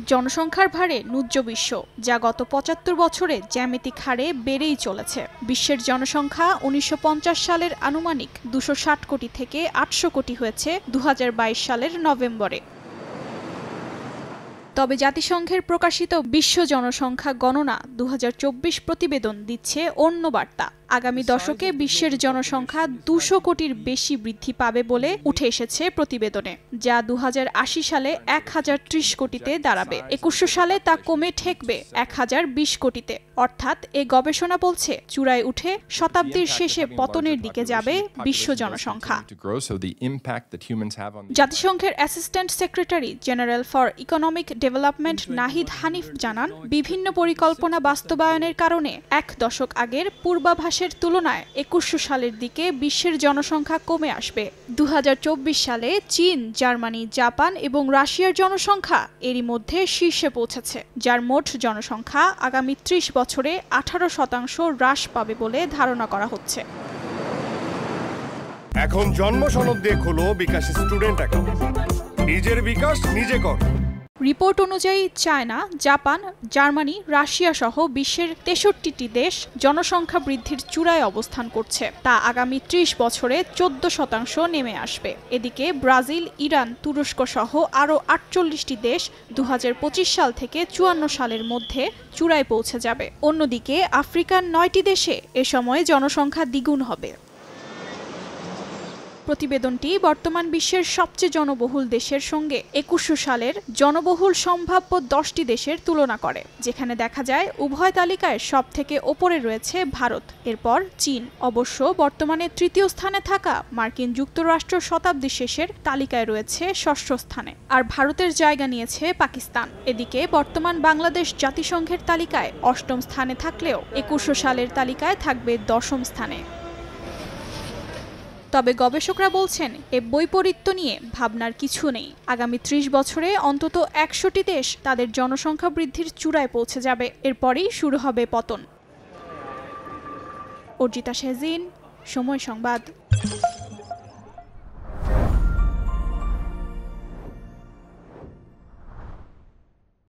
জনসংখ্যার ভারে নুজ্জ বিশ্ব, যা গত ৭৫ বছরে জ্যামিতিক হারে বেড়েই চলেছে। বিশ্বের জনসংখ্যা ১৯৫০ সালের আনুমানিক ২৬০ কোটি থেকে ৮০০ কোটি হয়েছে ২০২২ সালের নভেম্বরে। তবে জাতিসংঘের প্রকাশিত বিশ্ব জনসংখ্যা গণনা ২০২৪ প্রতিবেদন দিচ্ছে অন্য বার্তা। আগামী দশকে বিশ্বের জনসংখ্যা ২০০ কোটির বেশি বৃদ্ধি পাবে বলে উঠে এসেছে প্রতিবেদনে, যা ২০৮০ সালে ১০৩০ কোটিতে দাঁড়াবে। ২১০০ সালে তা কমে ঠেকবে ১০২০ কোটিতে। অর্থাৎ এই গবেষণা বলছে চূড়ায় উঠে শতাব্দীর শেষে পতনের দিকে যাবে বিশ্ব জনসংখ্যা। জাতিসংঘের assistant secretary general for economic development Nahid Hanif জানান, বিভিন্ন পরিকল্পনা বাস্তবায়নের কারণে এক দশক আগের পূর্বাভাসের তুলনায় ২১০০ সালের দিকে বিশ্বের জনসংখ্যা কমে আসবে। ২০২৪ সালে চীন, জার্মানি, জাপান এবং রাশিয়ার জনসংখ্যা এরই মধ্যে শীর্ষে পৌঁছেছে, যার মোট জনসংখ্যা আগামী ৩০ বছরে ১৮% হ্রাস পাবে বলে ধারণা করা হচ্ছে। এখন জন্ম সনদ দিয়ে খোলো বিকাশ স্টুডেন্ট অ্যাকাউন্ট। নিজের বিকাশ নিজে কর। রিপোর্ট অনুযায়ী চায়না, জাপান, জার্মানি, রাশিয়া সহ বিশ্বের ৬৩টি দেশ জনসংখ্যা বৃদ্ধির চূড়ায় অবস্থান করছে। তা আগামী ৩০ বছরে ১৪% নেমে আসবে। এদিকে ব্রাজিল, ইরান, তুরস্ক সহ আরও ৪৮টি দেশ ২০২৫ সাল থেকে ৫৪ সালের মধ্যে চূড়ায় পৌঁছে যাবে। অন্যদিকে আফ্রিকার ৯টি দেশে এ সময় জনসংখ্যা দ্বিগুণ হবে। প্রতিবেদনটি বর্তমান বিশ্বের সবচেয়ে জনবহুল দেশের সঙ্গে ২১০০ সালের জনবহুল সম্ভাব্য ১০টি দেশের তুলনা করে, যেখানে দেখা যায় উভয় তালিকায় সবথেকে ওপরে রয়েছে ভারত, এরপর চীন। অবশ্য বর্তমানে তৃতীয় স্থানে থাকা মার্কিন যুক্তরাষ্ট্র শতাব্দী শেষের তালিকায় রয়েছে ৬ষ্ঠ স্থানে, আর ভারতের জায়গা নিয়েছে পাকিস্তান। এদিকে বর্তমান বাংলাদেশ জাতিসংঘের তালিকায় ৮ম স্থানে থাকলেও ২১০০ সালের তালিকায় থাকবে ১০ম স্থানে। তবে গবেষকরা বলছেন, এ বৈপরীত্য নিয়ে ভাবনার কিছু নেই। আগামী ৩০ বছরে অন্তত ১০০টি দেশ তাদের জনসংখ্যা বৃদ্ধির চূড়ায় পৌঁছে যাবে, এরপরই শুরু হবে পতন। অর্জিতা শেহজিন, সময় সংবাদ।